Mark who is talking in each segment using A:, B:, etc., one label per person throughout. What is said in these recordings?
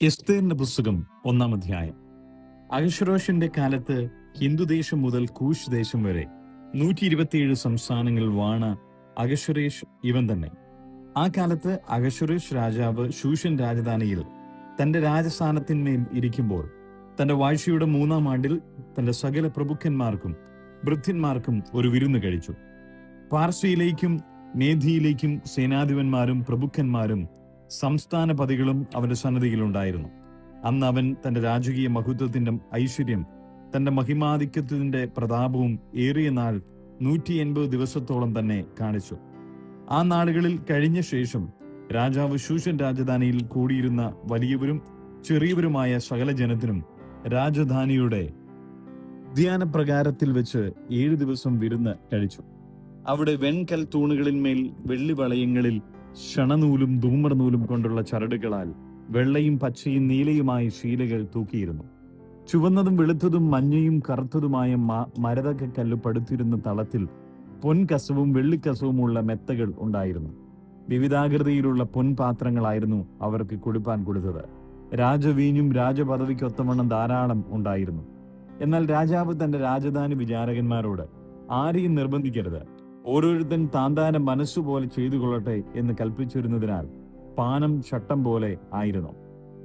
A: എസ്തേറിന്റെ പുസ്തകം 1-ാം അധ്യായം. അഹശ്വേരോശിന്റെ കാലത്ത് ഹിന്ദുദേശം മുതൽ കൂശ് ദേശം വരെ 127 സംസ്ഥാനങ്ങൾ വാണ അഹശ്വേരോശ് ഇവൻ തന്നെ. ആ കാലത്ത് അഹശ്വേരോശ് രാജാവ് ശൂഷൻ രാജധാനിയിൽ തന്റെ രാജസ്ഥാനത്തിന്മേൽ ഇരിക്കുമ്പോൾ തന്റെ വാഴ്ചയുടെ 3-ാം ആണ്ടിൽ തന്റെ സകല പ്രഭുക്കന്മാർക്കും ഭൃത്യന്മാർക്കും ഒരു വിരുന്ന് കഴിച്ചു. പാർശ്വയിലേക്കും മേധിയിലേക്കും സേനാധിപന്മാരും പ്രഭുക്കന്മാരും സംസ്ഥാനപതികളും അവന്റെ സന്നദ്ധിയിലുണ്ടായിരുന്നു. അന്ന് അവൻ തന്റെ രാജകീയ മഹത്വത്തിന്റെ ഐശ്വര്യം, തന്റെ മഹിമാധിക്യത്തിന്റെ പ്രതാപവും ഏറിയ നാൾ 180 ദിവസത്തോളം തന്നെ കാണിച്ചു. ആ നാളുകളിൽ കഴിഞ്ഞ ശേഷം രാജാവ് ശൂഷൻ രാജധാനിയിൽ കൂടിയിരുന്ന വലിയവരും ചെറിയവരുമായ സകല ജനത്തിനും രാജധാനിയുടെ ധ്യാനപ്രകാരത്തിൽ വെച്ച് 7 ദിവസം വിരുന്ന് കഴിച്ചു. അവിടെ വെൺകൽ തൂണുകളിന്മേൽ വെള്ളി വളയങ്ങളിൽ ശണനൂലും ധൂമ്രനൂലും കൊണ്ടുള്ള ചരടുകളാൽ വെള്ളയും പച്ചയും നീലയുമായ ശീലകൾ തൂക്കിയിരുന്നു. ചുവന്നതും വെളുത്തതും മഞ്ഞയും കറുത്തതുമായ മരതകക്കല്ല് പടുത്തിരുന്ന തളത്തിൽ പൊൻകസവും വെള്ളിക്കസവുമുള്ള മെത്തകൾ ഉണ്ടായിരുന്നു. വിവിധാകൃതിയിലുള്ള പൊൻപാത്രങ്ങളായിരുന്നു അവർക്ക് കുടിപ്പാൻ കൊടുത്തത്. രാജവീഞ്ഞും രാജപദവിക്കൊത്തവണ്ണം ധാരാളം ഉണ്ടായിരുന്നു. എന്നാൽ രാജാവ് തന്റെ രാജധാനി വിചാരകന്മാരോട് ആരെയും നിർബന്ധിക്കരുത്, ഓരോരുത്തൻ താന്താന്റെ മനസ്സുപോലെ ചെയ്തു കൊള്ളട്ടെ എന്ന് കൽപ്പിച്ചിരുന്നതിനാൽ പാനം ചട്ടം പോലെ ആയിരുന്നു.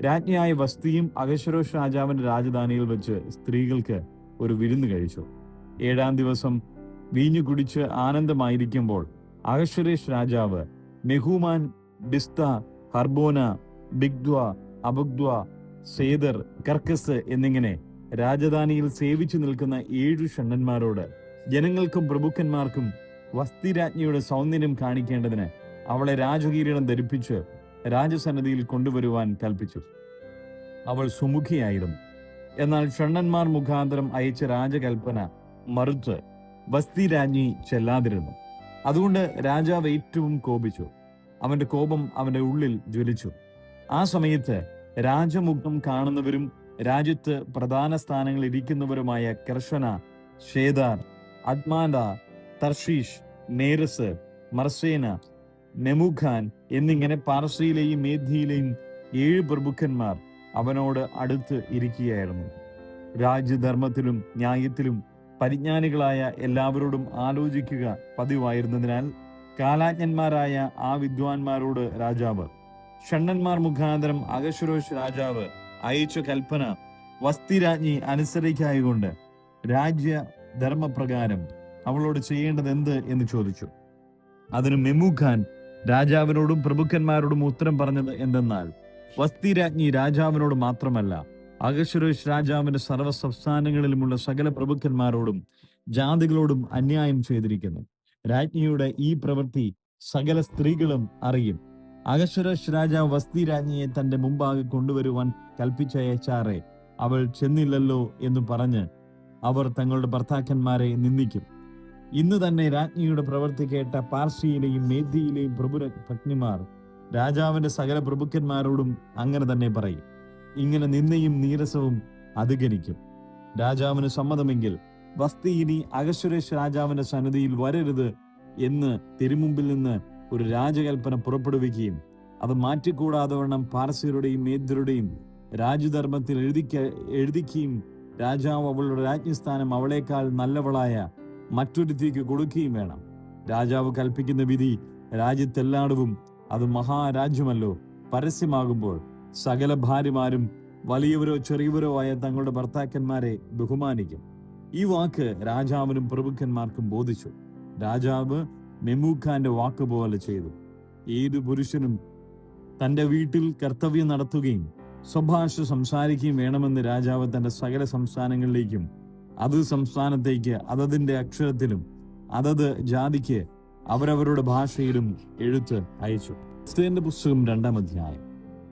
A: രാജ്ഞിയായ വസ്തിയും അഹശ്വേരോശ് രാജാവിന്റെ രാജധാനിയിൽ വെച്ച് സ്ത്രീകൾക്ക് ഒരു വിരുന്ന് കഴിച്ചു. 7-ാം ദിവസം വീഞ്ഞു കുടിച്ച് ആനന്ദമായിരിക്കുമ്പോൾ അഹശ്വേരോശ് രാജാവ് മെഹൂമാൻ, ബിസ്ത, ഹർബോന, ബിഗ്ദ്വ, അബഗ്ദ്വ, സേദർ, കർക്കസ് എന്നിങ്ങനെ രാജധാനിയിൽ സേവിച്ചു നിൽക്കുന്ന 7 ഷണ്ഡന്മാരോട് ജനങ്ങൾക്കും പ്രഭുക്കന്മാർക്കും വസ്തി രാജ്ഞിയുടെ സൗന്ദര്യം കാണിക്കേണ്ടതിന് അവളെ രാജകിരീടം ധരിപ്പിച്ച് രാജസന്നിധിയിൽ കൊണ്ടുവരുവാൻ കൽപ്പിച്ചു. അവൾ സുമുഖിയായിരുന്നു. എന്നാൽ ഷണ്ഡന്മാർ മുഖാന്തരം അയച്ച രാജകൽപ്പന മറുത്ത് വസ്തി രാജ്ഞി ചെല്ലാതിരുന്നു. അതുകൊണ്ട് രാജാവ് ഏറ്റവും കോപിച്ചു. അവന്റെ കോപം അവന്റെ ഉള്ളിൽ ജ്വലിച്ചു. ആ സമയത്ത് രാജമുഖം കാണുന്നവരും രാജ്യത്ത് പ്രധാന സ്ഥാനങ്ങളിൽ ഇരിക്കുന്നവരുമായ കർഷന, ഷേദാർ, അദ്മാന്ത, തർഷീഷ്, നേരസ്, മർസേന, നെമുഖാൻ എന്നിങ്ങനെ പാർശ്വയിലെയും മേധിയിലെയും 7 പ്രഭുക്കന്മാർ അവനോട് അടുത്ത് ഇരിക്കുകയായിരുന്നു. രാജ്യധർമ്മത്തിലും ന്യായത്തിലും പരിജ്ഞാനികളായ എല്ലാവരോടും ആലോചിക്കുക പതിവായിരുന്നതിനാൽ കാലാജ്ഞന്മാരായ ആ വിദ്വാൻമാരോട് രാജാവ് ഷണ്ഡന്മാർ മുഖാന്തരം അഹശ്വേരോശ് രാജാവ് അയച്ച കൽപ്പന വസ്തി രാജ്ഞി അനുസരിക്കായകൊണ്ട് രാജ്യധർമ്മപ്രകാരം അവളോട് ചെയ്യേണ്ടത് എന്ത് എന്ന് ചോദിച്ചു. അതിന് മെമുഖാൻ രാജാവിനോടും പ്രഭുക്കന്മാരോടും ഉത്തരം പറഞ്ഞത് എന്തെന്നാൽ, വസ്തി രാജ്ഞി രാജാവിനോട് മാത്രമല്ല അഹശ്വേരോശ് രാജാവിന്റെ സർവ്വ സംസ്ഥാനങ്ങളിലുമുള്ള സകല പ്രഭുക്കന്മാരോടും ജാതികളോടും അന്യായം ചെയ്തിരിക്കുന്നു. രാജ്ഞിയുടെ ഈ പ്രവൃത്തി സകല സ്ത്രീകളും അറിയും. അഹശ്വേരോശ് രാജാവ് വസ്തി രാജ്ഞിയെ തന്റെ മുമ്പാകെ കൊണ്ടുവരുവാൻ കൽപ്പിച്ചയച്ചാറെ അവൾ ചെന്നില്ലല്ലോ എന്ന് പറഞ്ഞ് അവർ തങ്ങളുടെ ഭർത്താക്കന്മാരെ നിന്ദിക്കും. ഇന്ന് തന്നെ രാജ്ഞിയുടെ പ്രവൃത്തി കേട്ട പാർശ്വയിലെയും മേധിയിലെയും പ്രഭുപത്നിമാർ രാജാവിന്റെ സകല പ്രഭുക്കന്മാരോടും അങ്ങനെ തന്നെ പറയും. ഇങ്ങനെ നിന്ദയും നീരസവും അധികരിക്കും. രാജാവിന് സമ്മതമെങ്കിൽ വസ്തി ഇനി അഹശ്വേരോശ് രാജാവിന്റെ സന്നിധിയിൽ വരരുത് എന്ന് തിരുമുമ്പിൽ നിന്ന് ഒരു രാജകൽപ്പന പുറപ്പെടുവിക്കുകയും അത് മാറ്റിക്കൂടാതെ വണ്ണം പാർശ്വരുടെയും മേദ്യരുടെയും രാജധർമ്മത്തിൽ എഴുതിക്കുകയും രാജാവ് അവളുടെ രാജ്ഞിസ്ഥാനം അവളേക്കാൾ നല്ലവളായ മറ്റൊരുത്തിക്ക് കൊടുക്കുകയും വേണം. രാജാവ് കൽപ്പിക്കുന്ന വിധി രാജ്യത്തെല്ലായിടവും, അത് മഹാരാജ്യമല്ലോ, പരസ്യമാകുമ്പോൾ സകല ഭാര്യമാരും വലിയവരോ ചെറിയവരോ ആയ തങ്ങളുടെ ഭർത്താക്കന്മാരെ ബഹുമാനിക്കും. ഈ വാക്ക് രാജാവിനും പ്രഭുക്കന്മാർക്കും ബോധിച്ചു. രാജാവ് മെമുഖാന്റെ വാക്ക് പോലെ ചെയ്തു. ഏതു പുരുഷനും തന്റെ വീട്ടിൽ കർത്തവ്യം നടത്തുകയും സ്വഭാഷ സംസാരിക്കുകയും വേണമെന്ന് രാജാവ് തന്റെ സകല സംസ്ഥാനങ്ങളിലേക്കും അതത് സംസ്ഥാനത്തേക്ക് അതതിന്റെ അക്ഷരത്തിലും അതത് ജാതിക്ക് അവരവരുടെ ഭാഷയിലും എഴുത്ത് അയച്ചു. എസ്തേറിന്റെ പുസ്തകം 2-ാം അധ്യായം.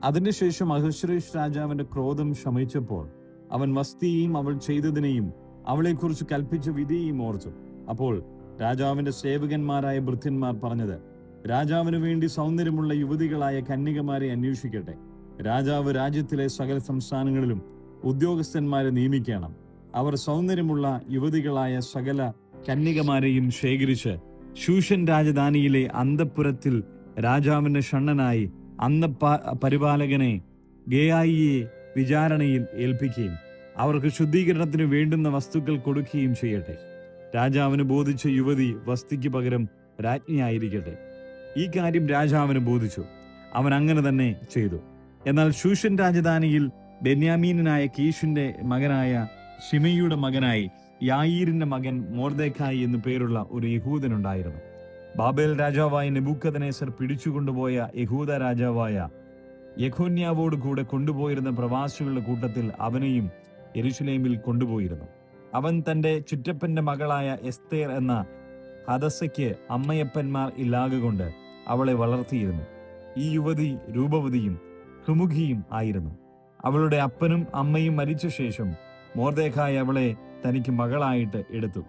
A: അതിനുശേഷം അഹശ്വേരോശ് രാജാവിന്റെ ക്രോധം ശമിച്ചപ്പോൾ അവൻ വസ്തിയെയും അവൾ ചെയ്തതിനെയും അവളെക്കുറിച്ച് കൽപ്പിച്ച വിധിയെയും ഓർത്തു. അപ്പോൾ രാജാവിന്റെ സേവകന്മാരായ ഭൃത്യന്മാർ പറഞ്ഞത്, രാജാവിന് വേണ്ടി സൗന്ദര്യമുള്ള യുവതികളായ കന്യകമാരെ അന്വേഷിക്കട്ടെ. രാജാവ് രാജ്യത്തിലെ സകല സംസ്ഥാനങ്ങളിലും ഉദ്യോഗസ്ഥന്മാരെ നിയമിക്കണം. അവർ സൗന്ദര്യമുള്ള യുവതികളായ സകല കന്യകമാരെയും ശേഖരിച്ച് ശൂഷൻ രാജധാനിയിലെ അന്തഃപുരത്തിൽ രാജാവിന്റെ ഷണ്ഡനായി പരിപാലകനെ ഗേയായിയെ വിചാരണയിൽ ഏൽപ്പിക്കുകയും അവർക്ക് ശുദ്ധീകരണത്തിന് വേണ്ടുന്ന വസ്തുക്കൾ കൊടുക്കുകയും ചെയ്യട്ടെ. രാജാവിന് ബോധിച്ച യുവതി വസ്തിക്ക് പകരം രാജ്ഞിയായിരിക്കട്ടെ. ഈ കാര്യം രാജാവിന് ബോധിച്ചു. അവൻ അങ്ങനെ തന്നെ ചെയ്തു. എന്നാൽ ശൂഷൻ രാജധാനിയിൽ ബെന്യാമീനായ കീശിന്റെ മകനായ ശിമയിയുടെ മകനായി യായീരിന്റെ മകൻ മൊർദെഖായി എന്നു പേരുള്ള ഒരു യഹൂദനുണ്ടായിരുന്നു. ബാബേൽ രാജാവായ നെബൂഖദ്നേസർ പിടിച്ചുകൊണ്ടുപോയ യഹൂദ രാജാവായ യെഖൊന്യാവോട് കൂടെ കൊണ്ടുപോയിരുന്ന പ്രവാസികളുടെ കൂട്ടത്തിൽ അവനെയും യെരുശലേമിൽ കൊണ്ടുപോയിരുന്നു. അവൻ തന്റെ ചുറ്റപ്പന്റെ മകളായ എസ്തേർ എന്ന ഹദസ്സയ്ക്ക് അമ്മയപ്പന്മാർ ഇല്ലാകൊണ്ട് അവളെ വളർത്തിയിരുന്നു. ഈ യുവതി രൂപവതിയും സുമുഖിയും ആയിരുന്നു. അവളുടെ അപ്പനും അമ്മയും മരിച്ച ശേഷം മൊർദെഖായി അവളെ തനിക്ക് മകളായിട്ട് എടുത്തു.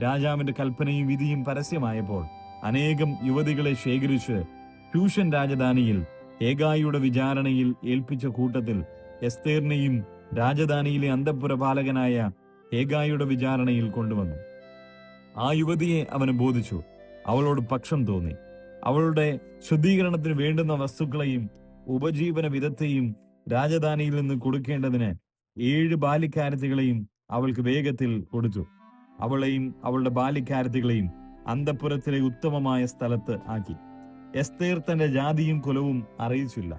A: രാജാവിന്റെ കൽപ്പനയും വിധിയും പരസ്യമായപ്പോൾ അനേകം യുവതികളെ ശേഖരിച്ച് ശൂഷൻ രാജധാനിയിൽ ഹേഗായിയുടെ വിചാരണയിൽ ഏൽപ്പിച്ച കൂട്ടത്തിൽ എസ്തേറിനെയും രാജധാനിയിലെ അന്തഃപുരപാലകനായ ഹേഗായിയുടെ വിചാരണയിൽ കൊണ്ടുവന്നു. ആ യുവതിയെ അവന് ബോധിച്ചു. അവളോട് പക്ഷം തോന്നി. അവളുടെ ശുദ്ധീകരണത്തിന് വേണ്ടുന്ന വസ്തുക്കളെയും ഉപജീവന വിധത്തെയും രാജധാനിയിൽ നിന്ന് കൊടുക്കേണ്ടതിന് 7 ബാലിക്കാരത്തികളെയും അവൾക്ക് വേഗത്തിൽ കൊടുത്തു. അവളെയും അവളുടെ ബാലിക്കാരത്തികളെയും അന്തഃപുരത്തിലെ ഉത്തമമായ സ്ഥലത്ത് ആക്കി. എസ്തേർ തന്റെ ജാതിയും കുലവും അറിയിച്ചില്ല.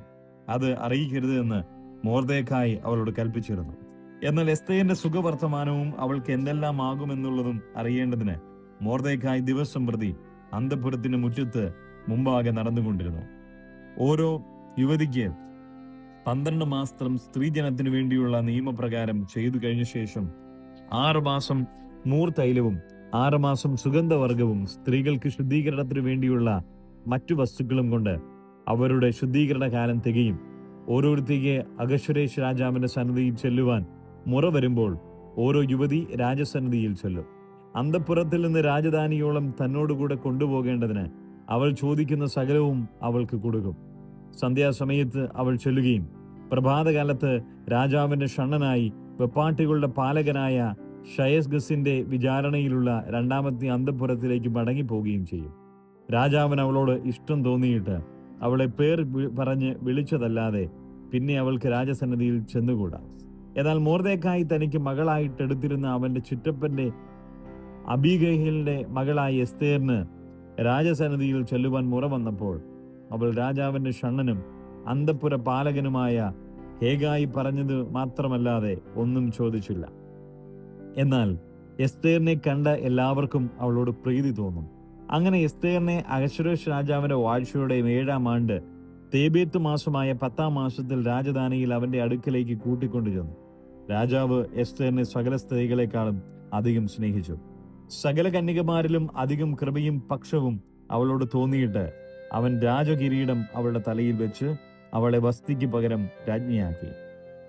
A: അത് അറിയിക്കരുത് എന്ന് മൊർദെഖായി അവളോട് കൽപ്പിച്ചിരുന്നു. എന്നാൽ എസ്തേറിന്റെ സുഖവർത്തമാനവും അവൾക്ക് എന്തെല്ലാം ആകുമെന്നുള്ളതും അറിയേണ്ടതിന് മൊർദെഖായി ദിവസം പ്രതി അന്തഃപുരത്തിന്റെ മുറ്റത്ത് മുമ്പാകെ നടന്നുകൊണ്ടിരുന്നു. ഓരോ യുവതിക്ക് 12 മാസം സ്ത്രീജനത്തിനു വേണ്ടിയുള്ള നിയമപ്രകാരം ചെയ്തു കഴിഞ്ഞ ശേഷം 6 മാസം മൂർ തൈലവും 6 മാസം സുഗന്ധവർഗവും സ്ത്രീകൾക്ക് ശുദ്ധീകരണത്തിനു വേണ്ടിയുള്ള മറ്റു വസ്തുക്കളും കൊണ്ട് അവരുടെ ശുദ്ധീകരണ കാലം തികയും. ഓരോരുത്തേക്ക് അഹശ്വേരോശ് രാജാവിന്റെ സന്നിധിയിൽ ചെല്ലുവാൻ മുറ വരുമ്പോൾ ഓരോ യുവതി രാജസന്നിധിയിൽ ചെല്ലും. അന്തഃപുരത്തിൽ നിന്ന് രാജധാനിയോളം തന്നോടുകൂടെ കൊണ്ടുപോകേണ്ടതിന് അവൾ ചോദിക്കുന്ന സകലവും അവൾക്ക് കൊടുക്കും. സന്ധ്യാസമയത്ത് അവൾ ചെല്ലുകയും പ്രഭാതകാലത്ത് രാജാവിന്റെ ഷണ്ണനായി വെപ്പാട്ടികളുടെ പാലകനായ ഷയസ്ഗസിന്റെ വിചാരണയിലുള്ള 2ാമത്തെ അന്തഃപുരത്തിലേക്ക് മടങ്ങിപ്പോവുകയും ചെയ്യും. രാജാവിന് അവളോട് ഇഷ്ടം തോന്നിയിട്ട് അവളെ പേർ പറഞ്ഞ് വിളിച്ചതല്ലാതെ പിന്നെ അവൾക്ക് രാജസന്നിധിയിൽ ചെന്നുകൂടാ. എന്നാൽ മൊർദെഖായി തനിക്ക് മകളായിട്ടെടുത്തിരുന്ന അവന്റെ ചുറ്റപ്പന്റെ അബീഗയിലിന്റെ മകളായ എസ്തേറിന് രാജസന്നിധിയിൽ ചെല്ലുവാൻ മുറ വന്നപ്പോൾ അവൾ രാജാവിന്റെ ഷണ്ണനും അന്തഃപുര പാലകനുമായ ഹേഗായി പറഞ്ഞത് മാത്രമല്ലാതെ ഒന്നും ചോദിച്ചില്ല. എന്നാൽ എസ്തേറിനെ കണ്ട എല്ലാവർക്കും അവളോട് പ്രീതി തോന്നും. അങ്ങനെ എസ്തേറിനെ അഹശ്വേരോശ് രാജാവിന്റെ വാഴ്ചയുടെ 7ാം ആണ്ട് തേബേത്ത് മാസമായ 10ാം മാസത്തിൽ രാജധാനിയിൽ അവന്റെ അടുക്കലേക്ക് കൂട്ടിക്കൊണ്ടു ചെന്നു. രാജാവ് എസ്തേറിനെ സകല സ്ത്രീകളെക്കാളും അധികം സ്നേഹിച്ചു. സകല കന്യകമാരിലും അധികം കൃപയും പക്ഷവും അവളോട് തോന്നിയിട്ട് അവൻ രാജകിരീടം അവളുടെ തലയിൽ വെച്ച് അവളെ വസ്തിക്ക് പകരം രാജ്ഞിയാക്കി.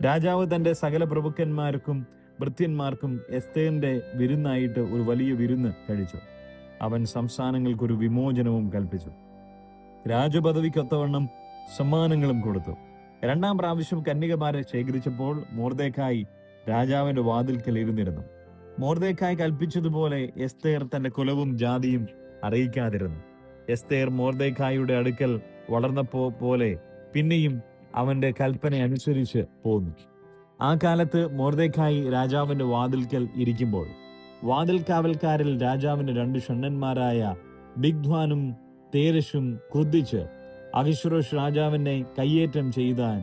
A: രാജാവ് തന്റെ സകല പ്രഭുക്കന്മാർക്കും ഭൃത്യന്മാർക്കും എസ്തേറിന്റെ വിരുന്നായിട്ട് ഒരു വലിയ വിരുന്ന് കഴിച്ചു. അവൻ സംസ്ഥാനങ്ങൾക്കൊരു വിമോചനവും കൽപ്പിച്ചു. രാജപദവിക്കൊത്തവണ്ണം സമ്മാനങ്ങളും കൊടുത്തു. 2ാം പ്രാവശ്യം കന്യകമാരെ ശേഖരിച്ചപ്പോൾ മൊർദെഖായി രാജാവിന്റെ വാതിൽക്കൽ ഇരുന്നിരുന്നു. മൊർദെഖായി കൽപ്പിച്ചതുപോലെ എസ്തേർ തന്റെ കുലവും ജാതിയും അറിയിക്കാതിരുന്നു. എസ്തേർ മൊർദെഖായിയുടെ അടുക്കൽ വളർന്നപ്പോ പോലെ പിന്നെയും അവന്റെ കൽപ്പന അനുസരിച്ച് പോന്നു. ആ കാലത്ത് മൊർദെഖായി രാജാവിന്റെ വാതിൽക്കൽ ഇരിക്കുമ്പോൾ വാതിൽ കാവൽക്കാരിൽ രാജാവിന്റെ 2 ഷണ്ണന്മാരായ ബിഗ്ധ്വാനും തേരശും ക്രുദ്ധിച്ച് അഹശ്വേരോശ് രാജാവിനെ കയ്യേറ്റം ചെയ്താൻ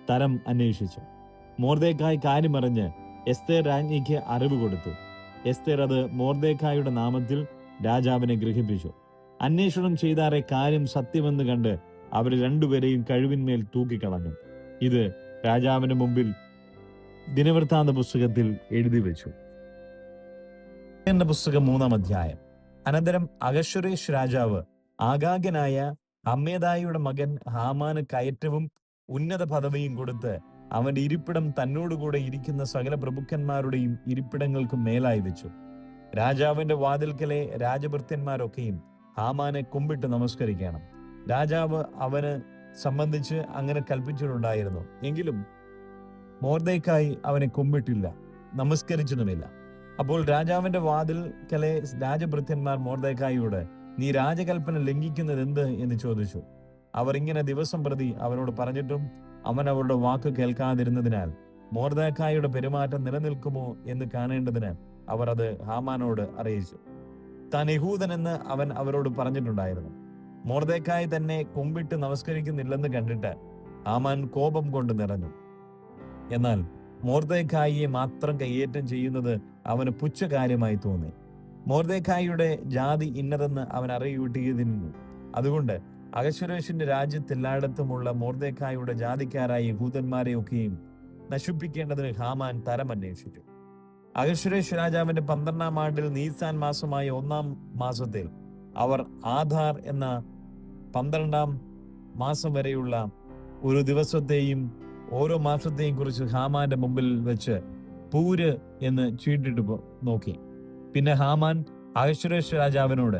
A: തരം അന്വേഷിച്ചു. മൊർദെഖായി കാര്യമറിഞ്ഞ് എസ്തേർ രാജ്ഞിക്ക് അറിവ് കൊടുത്തു. എസ്തേർ അത് മൊർദെഖായിയുടെ നാമത്തിൽ രാജാവിനെ ഗ്രഹിപ്പിച്ചു. അന്വേഷണം ചെയ്താറെ കാര്യം സത്യമെന്ന് കണ്ട് അവർ 2 പേരെയും കഴുവിന്മേൽ തൂക്കിക്കളഞ്ഞു. ഇത് രാജാവിന്റെ മുമ്പിൽ ദിനവൃത്താന്ത പുസ്തകത്തിൽ എഴുതി വെച്ചു. പുസ്തകം 3-ാം അധ്യായം. അനന്തരം അഹശ്വേരോശ് രാജാവ് ആഗാഗനായ ഹമ്മെദായിയുടെ മകൻ ഹാമാന് കയറ്റവും ഉന്നത പദവിയും കൊടുത്ത് അവന്റെ ഇരിപ്പിടം തന്നോടുകൂടെ ഇരിക്കുന്ന സകല പ്രഭുക്കന്മാരുടെയും ഇരിപ്പിടങ്ങൾക്കും മേലായി വെച്ചു. രാജാവിന്റെ വാതിൽക്കലെ രാജഭൃത്യന്മാരൊക്കെയും ഹാമാനെ കുമ്പിട്ട് നമസ്കരിക്കണം. രാജാവ് അവന് സംബന്ധിച്ച് അങ്ങനെ കൽപ്പിച്ചിട്ടുണ്ടായിരുന്നു. എങ്കിലും മൊർദെഖായി അവനെ കുമ്പിട്ടില്ല, നമസ്കരിച്ചതുമില്ല. അപ്പോൾ രാജാവിന്റെ വാതിൽക്കലെ രാജഭൃത്യന്മാർ മൊർദെഖായിയോട്, നീ രാജകൽപ്പന ലംഘിക്കുന്നത് എന്ത് എന്ന് ചോദിച്ചു. അവർ ഇങ്ങനെ ദിവസം പ്രതി അവനോട് പറഞ്ഞിട്ടും അവൻ അവരുടെ വാക്ക് കേൾക്കാതിരുന്നതിനാൽ മൊർദെഖായിയുടെ പെരുമാറ്റം നിലനിൽക്കുമോ എന്ന് കാണേണ്ടതിന് അവർ അത് ഹാമാനോട് അറിയിച്ചു. താൻ യഹൂദനെന്ന് അവൻ അവരോട് പറഞ്ഞിട്ടുണ്ടായിരുന്നു. മൊർദെഖായി തന്നെ കുമ്പിട്ട് നമസ്കരിക്കുന്നില്ലെന്ന് കണ്ടിട്ട് ഹാമാൻ കോപം കൊണ്ട് നിറഞ്ഞു. എന്നാൽ മൊർദെഖായിയെ മാത്രം കയ്യേറ്റം ചെയ്യുന്നത് അവന് പുച്ഛകാര്യമായി തോന്നി. മൊർദെഖായിയുടെ ജാതി ഇന്നതെന്ന് അവൻ അറിയുവിട്ടിരുന്നു. അതുകൊണ്ട് അഹശ്വേരോശിന്റെ രാജ്യത്തെല്ലായിടത്തുമുള്ള മൊർദെഖായിയുടെ ജാതിക്കാരായ യഹൂദന്മാരെയൊക്കെയും നശിപ്പിക്കേണ്ടതിന് ഹാമാൻ തരമന്വേഷിച്ചു. അഹശ്വേരോശ് രാജാവിന്റെ 12-ാം ആണ്ടിൽ നീസാൻ മാസമായ 1-ാം മാസത്തിൽ അവർ ആധാർ എന്ന 12-ാം മാസം വരെയുള്ള ഒരു ദിവസത്തെയും ഓരോ മാസത്തെയും കുറിച്ച് ഹാമാന്റെ മുമ്പിൽ വെച്ച് പൂര് എന്ന് ചീട്ടിട്ട് നോക്കി. പിന്നെ ഹാമാൻ അഹശ്വേരോശ് രാജാവിനോട്,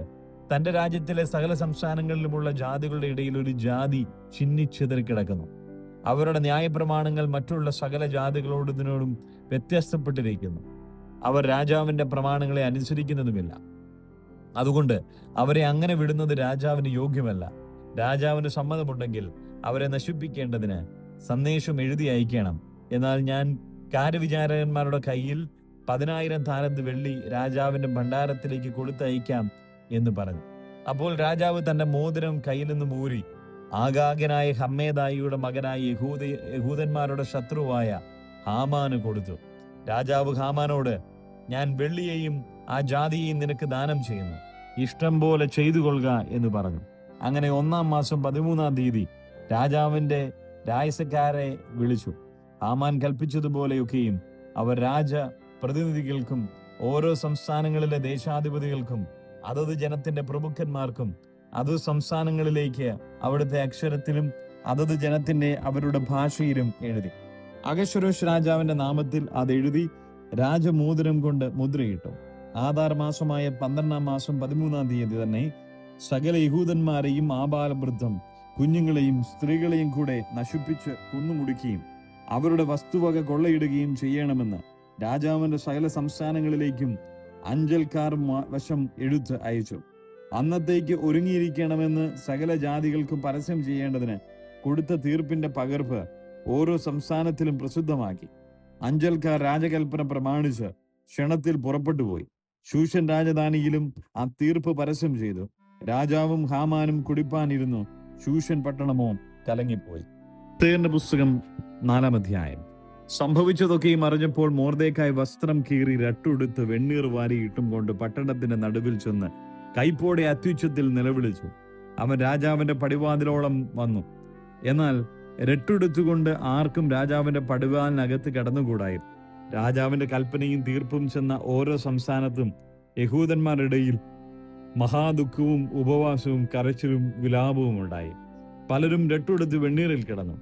A: തന്റെ രാജ്യത്തിലെ സകല സംസ്ഥാനങ്ങളിലുമുള്ള ജാതികളുടെ ഇടയിൽ ഒരു ജാതി ചിന്നിച്ചിതറിക്കിടക്കുന്നു. അവരുടെ ന്യായപ്രമാണങ്ങൾ മറ്റുള്ള സകല ജാതികളോടൊന്നിനോടും വ്യത്യസ്തപ്പെട്ടിരിക്കുന്നു. അവർ രാജാവിന്റെ പ്രമാണങ്ങളെ അനുസരിക്കുന്നതുമില്ല. അതുകൊണ്ട് അവരെ അങ്ങനെ വിടുന്നത് രാജാവിന് യോഗ്യമല്ല. രാജാവിന് സമ്മതമുണ്ടെങ്കിൽ അവരെ നശിപ്പിക്കേണ്ടതിന് സന്ദേശം എഴുതി അയക്കണം. എന്നാൽ ഞാൻ കാര്യവിചാരകന്മാരുടെ കയ്യിൽ 10,000 താലന്ത് വെള്ളി രാജാവിന്റെ ഭണ്ഡാരത്തിലേക്ക് കൊടുത്തയക്കാം എന്ന് പറഞ്ഞു. അപ്പോൾ രാജാവ് തന്റെ മോതിരം കയ്യിൽ നിന്ന് ഊരി ആഗാഗനായ ഹമ്മേദായിയുടെ മകനായ യഹൂദന്മാരുടെ ശത്രുവായ ഹാമാന് കൊടുത്തു. രാജാവ് ഹാമാനോട്, ഞാൻ വെള്ളിയെയും ആ ജാതിയെയും നിനക്ക് ദാനം ചെയ്യുന്നു, ഇഷ്ടം പോലെ ചെയ്തു കൊള്ളുക എന്ന് പറഞ്ഞു. അങ്ങനെ 1-ാം മാസം 13-ാം തീയതി രാജാവിന്റെ രായസക്കാരെ വിളിച്ചു. ഹാമാൻ കൽപ്പിച്ചതുപോലെയൊക്കെയും അവർ രാജ പ്രതിനിധികൾക്കും ഓരോ സംസ്ഥാനങ്ങളിലെ ദേശാധിപതികൾക്കും അതത് ജനത്തിന്റെ പ്രമുഖന്മാർക്കും അതത് സംസ്ഥാനങ്ങളിലേക്ക് അവിടുത്തെ അക്ഷരത്തിലും അതത് ജനത്തിന്റെ അവരുടെ ഭാഷയിലും എഴുതി. അഹശ്വേരോശ് രാജാവിന്റെ നാമത്തിൽ അത് എഴുതി രാജമോതിരം കൊണ്ട് മുദ്രയിട്ടു. ആധാർ മാസമായ 12-ാം മാസം 13-ാം തീയതി തന്നെ സകല യഹൂദന്മാരെയും ആബാലവൃദ്ധം കുഞ്ഞുങ്ങളെയും സ്ത്രീകളെയും കൂടെ നശിപ്പിച്ച് കൊന്നുമുടിക്കുകയും അവരുടെ വസ്തുവക കൊള്ളയിടുകയും ചെയ്യണമെന്ന് രാജാവിന്റെ സകല സംസ്ഥാനങ്ങളിലേക്കും അഞ്ചൽക്കാർ വശം എഴുത്ത് അയച്ചു. അന്നത്തേക്ക് ഒരുങ്ങിയിരിക്കണമെന്ന് സകല ജാതികൾക്കും പരസ്യം ചെയ്യേണ്ടതിന് കൊടുത്ത തീർപ്പിന്റെ പകർപ്പ് ഓരോ സംസ്ഥാനത്തിലും പ്രസിദ്ധമാക്കി. അഞ്ചൽക്കാർ രാജകൽപ്പന പ്രമാണിച്ച് ക്ഷണത്തിൽ പുറപ്പെട്ടുപോയി. ശൂഷൻ രാജധാനിയിലും ആ തീർപ്പ് പരസ്യം ചെയ്തു. രാജാവും ഹാമാനും കുടിപ്പാനിരുന്നു. ശൂഷൻ പട്ടണമോ കലങ്ങിപ്പോയി. എസ്തേറിന്റെ പുസ്തകം 4-ാം അധ്യായം. സംഭവിച്ചതൊക്കെയും അറിഞ്ഞപ്പോൾ മൊർദെഖായി വസ്ത്രം കീറി രട്ടുടുത്ത് വെണ്ണീർ വാരി ഇട്ടും കൊണ്ട് പട്ടണത്തിന്റെ നടുവിൽ ചെന്ന് കൈപ്പോടെ അത്യുച്ചത്തിൽ നിലവിളിച്ചു. അവൻ രാജാവിന്റെ പടിവാതിലോളം വന്നു. എന്നാൽ രട്ടുടുത്തുകൊണ്ട് ആർക്കും രാജാവിന്റെ പടിവാലിനകത്ത് കടന്നുകൂടായിരുന്നു. രാജാവിന്റെ കൽപ്പനയും തീർപ്പും ചെന്ന ഓരോ സംസ്ഥാനത്തും യഹൂദന്മാരുടെ ഇടയിൽ മഹാദുഃഖവും ഉപവാസവും കരച്ചിലും വിലാപവും ഉണ്ടായി. പലരും രട്ടുടുത്ത് വെണ്ണീറിൽ കിടന്നു.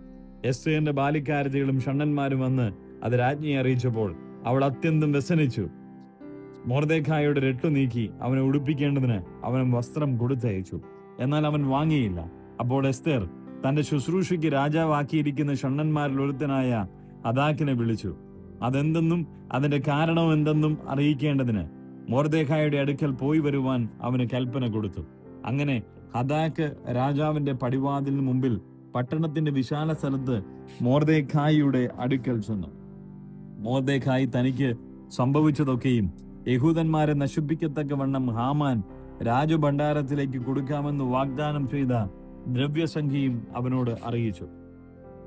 A: എസ്തേറിന്റെ ബാലിക്കാരത്തികളും ഷണ്ഡന്മാരും വന്ന് അത് രാജ്ഞിയെ അറിയിച്ചപ്പോൾ അവൾ അത്യന്തം വ്യസനിച്ചു. മൊർദെഖായിയുടെ രട്ടു നീക്കി അവനെ ഉടുപ്പിക്കേണ്ടതിന് അവനും വസ്ത്രം കൊടുത്തയച്ചു. എന്നാൽ അവൻ വാങ്ങിയില്ല. അപ്പോൾ എസ്തേർ തന്റെ ശുശ്രൂഷയ്ക്ക് രാജാവാക്കിയിരിക്കുന്ന ഷണ്ഡന്മാരിൽ ഒരുത്തനായ ഹദാക്കിനെ വിളിച്ചു. അതെന്തെന്നും അതിന്റെ കാരണം എന്തെന്നും അറിയിക്കേണ്ടതിന് മൊർദെഖായിയുടെ അടുക്കൽ പോയി വരുവാൻ അവന് കൽപ്പന കൊടുത്തു. അങ്ങനെ ഹദാക്ക് രാജാവിന്റെ പടിവാതിലിന് മുമ്പിൽ പട്ടണത്തിന്റെ വിശാല സ്ഥലത്ത് മൊർദെഖായിയുടെ അടുക്കൽ ചെന്നു. മൊർദെഖായി തനിക്ക് സംഭവിച്ചതൊക്കെയും യഹൂദന്മാരെ നശിപ്പിക്കത്തക്കവണ്ണം ഹാമാൻ രാജഭണ്ഡാരത്തിലേക്ക് കൊടുക്കാമെന്ന് വാഗ്ദാനം ചെയ്ത ദ്രവ്യസംഖ്യയും അവനോട് അറിയിച്ചു.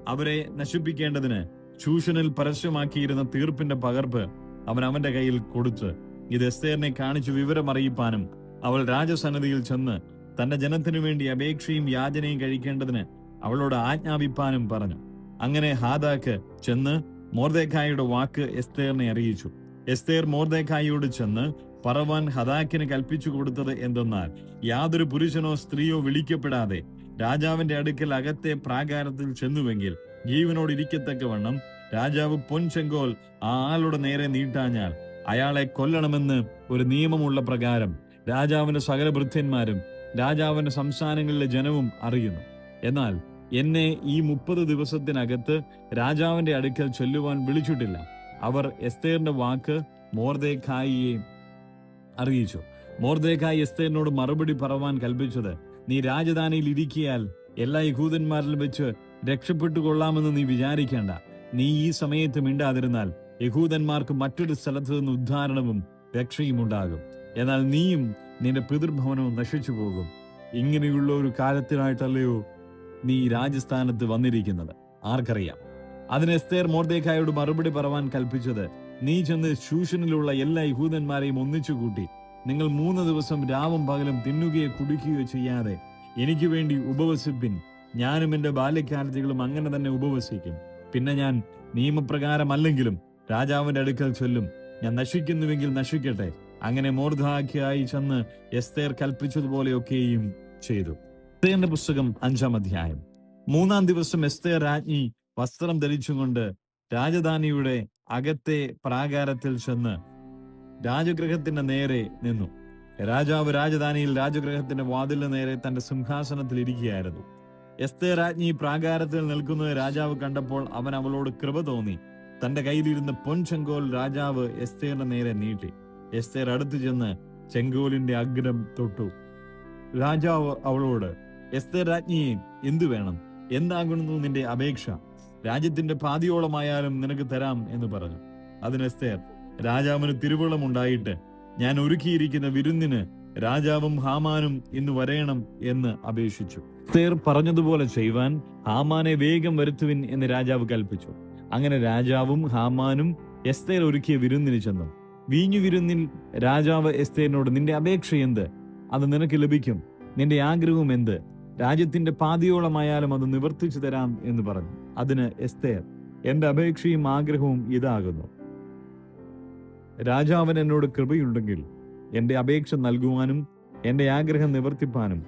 A: അവരെ നശിപ്പിക്കേണ്ടതിന് ശൂഷനിൽ പരസ്യമാക്കിയിരുന്ന തീർപ്പിന്റെ പകർപ്പ് അവൻ അവന്റെ കയ്യിൽ കൊടുത്ത് ഇത് എസ്തേറിനെ കാണിച്ചു വിവരമറിയിപ്പാനും അവൾ രാജസന്നിധിയിൽ ചെന്ന് തന്റെ ജനത്തിനു വേണ്ടി അപേക്ഷയും യാചനയും കഴിക്കേണ്ടതിന് അവളോട് ആജ്ഞാപിപ്പാനും പറഞ്ഞു. അങ്ങനെ ഹാദാക്ക് ചെന്ന് മൊർദെഖായിയുടെ വാക്ക് എസ്തേറിനെ അറിയിച്ചു. എസ്തേർ മൊർദെഖായിയോട് ചെന്ന് പറവാൻ ഹദാക്കിന് കൽപ്പിച്ചു കൊടുത്തത് എന്തെന്നാൽ, യാതൊരു പുരുഷനോ സ്ത്രീയോ വിളിക്കപ്പെടാതെ രാജാവിന്റെ അടുക്കൽ അകത്തെ പ്രാകാരത്തിൽ ചെന്നുവെങ്കിൽ ജീവനോട് ഇരിക്കത്തക്കവണ്ണം രാജാവ് പൊൻചെങ്കോൽ ആ ആളുടെ നേരെ നീട്ടാഞ്ഞാൽ അയാളെ കൊല്ലണമെന്ന് ഒരു നിയമമുള്ള പ്രകാരം രാജാവിന്റെ സകല ഭൃത്യന്മാരും രാജാവിന്റെ സംസ്ഥാനങ്ങളിലെ ജനവും അറിയുന്നു. എന്നാൽ എന്നെ ഈ 30 ദിവസത്തിനകത്ത് രാജാവിന്റെ അടുക്കൽ ചൊല്ലുവാൻ വിളിച്ചിട്ടില്ല. അവർ എസ്തേറിന്റെ വാക്ക് മൊർദെഖായിയെ അറിയിച്ചു. മൊർദെഖായി എസ്തേറിനോട് മറുപടി പറവാൻ കൽപ്പിച്ചത്, നീ രാജധാനിയിൽ ഇരിക്കിയാൽ എല്ലാ യഹൂദന്മാരിലും വെച്ച് രക്ഷപ്പെട്ടു കൊള്ളാമെന്ന് നീ വിചാരിക്കേണ്ട. നീ ഈ സമയത്ത് മിണ്ടാതിരുന്നാൽ യഹൂദന്മാർക്ക് മറ്റൊരു സ്ഥലത്ത് നിന്ന് ഉദ്ധാരണവും രക്ഷയും ഉണ്ടാകും. എന്നാൽ നീയും നിന്റെ പിതൃഭവനവും നശിച്ചു പോകും. ഇങ്ങനെയുള്ള ഒരു കാലത്തിനായിട്ടല്ലയോ നീ രാജസ്ഥാനത്ത് വന്നിരിക്കുന്നത്? ആർക്കറിയാം. അതിന് എസ്തേർ മൊർദെഖായിയോട് മറുപടി പറവാൻ കൽപ്പിച്ചത്, നീ ചെന്ന് ശൂഷനിലുള്ള എല്ലാ യഹൂദന്മാരെയും ഒന്നിച്ചു കൂട്ടി നിങ്ങൾ 3 ദിവസം രാവും പകലും തിന്നുകയോ കുടിക്കുകയോ ചെയ്യാതെ എനിക്ക് വേണ്ടി ഉപവസിപ്പിൻ. ഞാനും എന്റെ ബാല്യക്കാലത്തികളും അങ്ങനെ തന്നെ ഉപവസിക്കും. പിന്നെ ഞാൻ നിയമപ്രകാരമല്ലെങ്കിലും രാജാവിന്റെ അടുക്കൽ ചൊല്ലും, ഞാൻ നശിക്കുന്നുവെങ്കിൽ നശിക്കട്ടെ. അങ്ങനെ മൊർദെഖായി ചെന്ന് എസ്തേർ കൽപ്പിച്ചതുപോലെയൊക്കെയും ചെയ്തു. എസ്തേറിന്റെ പുസ്തകം 5-ാം അധ്യായം. 3-ാം ദിവസം എസ്തേർ രാജ്ഞി വസ്ത്രം ധരിച്ചുകൊണ്ട് രാജധാനിയുടെ അകത്തെ പ്രാകാരത്തിൽ ചെന്ന് രാജഗൃഹത്തിന്റെ നേരെ നിന്നു. രാജാവ് രാജധാനിയിൽ രാജഗൃഹത്തിന്റെ വാതിലിന് നേരെ തന്റെ സിംഹാസനത്തിൽ ഇരിക്കുകയായിരുന്നു. എസ്തേർ രാജ്ഞി പ്രാകാരത്തിൽ നിൽക്കുന്നത് രാജാവ് കണ്ടപ്പോൾ അവൻ അവളോട് കൃപ തോന്നി. തന്റെ കയ്യിലിരുന്ന പൊൻചെങ്കോൽ രാജാവ് എസ്തേറിന്റെ നേരെ നീട്ടി. എസ്തേർ അടുത്തു ചെന്ന് ചെങ്കോലിന്റെ അഗ്രം തൊട്ടു. രാജാവ് അവളോട്, എസ്തേർ രാജ്ഞിയെ, എന്തു വേണം? എന്താകുന്നു നിന്റെ അപേക്ഷ? രാജ്യത്തിന്റെ പാതിയോളമായാലും നിനക്ക് തരാം എന്ന് പറഞ്ഞു. അതിന് എസ്തേർ, രാജാവിന് തിരുവുള്ളമുണ്ടായിട്ട് ഞാൻ ഒരുക്കിയിരിക്കുന്ന വിരുന്നിന് രാജാവും ഹാമാനും ഇന്ന് വരേണം എന്ന് അപേക്ഷിച്ചു. എസ്തേർ പറഞ്ഞതുപോലെ ചെയ്യുവാൻ ഹാമാനെ വേഗം വരുത്തുവിൻ എന്ന് രാജാവ് കൽപ്പിച്ചു. അങ്ങനെ രാജാവും ഹാമാനും എസ്തേർ ഒരുക്കിയ വിരുന്നിന് ചെന്നു. വീഞ്ഞു വിരുന്നിൽ രാജാവ് എസ്തേറിനോട്, നിന്റെ അപേക്ഷ എന്ത്? അത് നിനക്ക് ലഭിക്കും. നിന്റെ ആഗ്രഹവും എന്ത്? രാജ്യത്തിന്റെ പാതിയോളമായാലും അത് നിവർത്തിച്ചു തരാം എന്ന് പറഞ്ഞു. അതിന് എസ്തേർ, എന്റെ അപേക്ഷയും ആഗ്രഹവും ഇതാകുന്നു, രാജാവിന് എന്നോട് കൃപയുണ്ടെങ്കിൽ എന്റെ അപേക്ഷ നൽകുവാനും എന്റെ ആഗ്രഹം നിവർത്തിപ്പാനും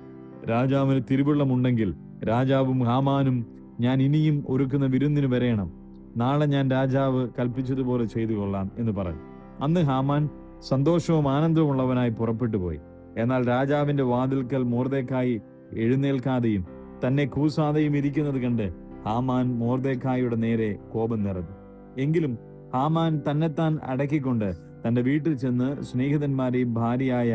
A: രാജാവിന് തിരുവുള്ളമുണ്ടെങ്കിൽ രാജാവും ഹാമാനും ഞാൻ ഇനിയും ഒരുക്കുന്ന വിരുന്നിന് വരേണം. നാളെ ഞാൻ രാജാവ് കൽപ്പിച്ചതുപോലെ ചെയ്തു കൊള്ളാം എന്ന് പറഞ്ഞു. അന്ന് ഹാമാൻ സന്തോഷവും ആനന്ദവും ഉള്ളവനായി പുറപ്പെട്ടു പോയി. എന്നാൽ രാജാവിന്റെ വാതിൽക്കൽ മൊർദെഖായി എഴുന്നേൽക്കാതെയും തന്നെ കൂസാതെയും ഇരിക്കുന്നത് കണ്ട് ഹാമാൻ മൊർദെഖായിയുടെ നേരെ കോപം നിറഞ്ഞു. എങ്കിലും ഹാമാൻ തന്നെത്താൻ അടക്കിക്കൊണ്ട് തന്റെ വീട്ടിൽ ചെന്ന് സ്നേഹിതന്മാരെയും ഭാര്യയായ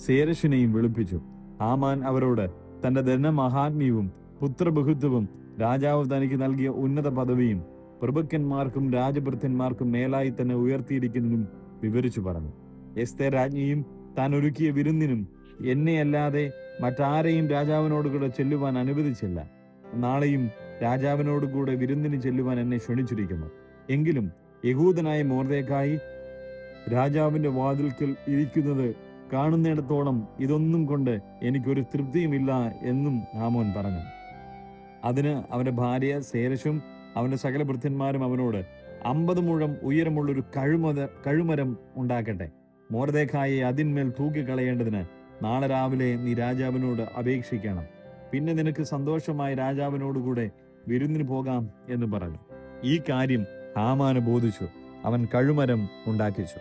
A: സേരശിനെയും വിളിപ്പിച്ചു. ഹാമാൻ അവരോട് തന്റെ ധനമഹാത്മ്യവും പുത്രബഹുത്വവും രാജാവ് തനിക്ക് നൽകിയ ഉന്നത പദവിയും പ്രഭുക്കന്മാർക്കും രാജഭൃത്യന്മാർക്കും മേലായി തന്നെ ഉയർത്തിയിരിക്കുന്നതും വിവരിച്ചു പറഞ്ഞു. എസ്തേർ രാജ്ഞിയും താൻ ഒരുക്കിയ വിരുന്നിനും എന്നെ അല്ലാതെ മറ്റാരെയും രാജാവിനോടുകൂടെ ചെല്ലുവാൻ അനുവദിച്ചില്ല. നാളെയും രാജാവിനോടുകൂടെ വിരുന്നിന് ചെല്ലുവാൻ എന്നെ ക്ഷണിച്ചിരിക്കുന്നു. എങ്കിലും യഹൂദനായ മൊർദെഖായി രാജാവിന്റെ വാതിൽക്കൽ ഇരിക്കുന്നത് കാണുന്നിടത്തോളം ഇതൊന്നും കൊണ്ട് എനിക്കൊരു തൃപ്തിയുമില്ല എന്നും ഹാമോൻ പറഞ്ഞു. അതിന് അവന്റെ ഭാര്യ സേരശും അവന്റെ സകല ഭൃത്യന്മാരും അവനോട്, 50 മുഴം ഉയരമുള്ളൊരു കഴുമരം ഉണ്ടാക്കട്ടെ. മൊർദെഖായിയെ അതിന്മേൽ തൂക്കിക്കളയേണ്ടതിന് നാളെ രാവിലെ നീ രാജാവിനോട് അപേക്ഷിക്കണം. പിന്നെ നിനക്ക് സന്തോഷമായി രാജാവിനോടുകൂടെ വിരുന്നിന് പോകാം എന്ന് പറഞ്ഞു. ഈ കാര്യം ഹാമാന് ബോധിച്ചു. അവൻ കഴുമരം ഉണ്ടാക്കിച്ചു.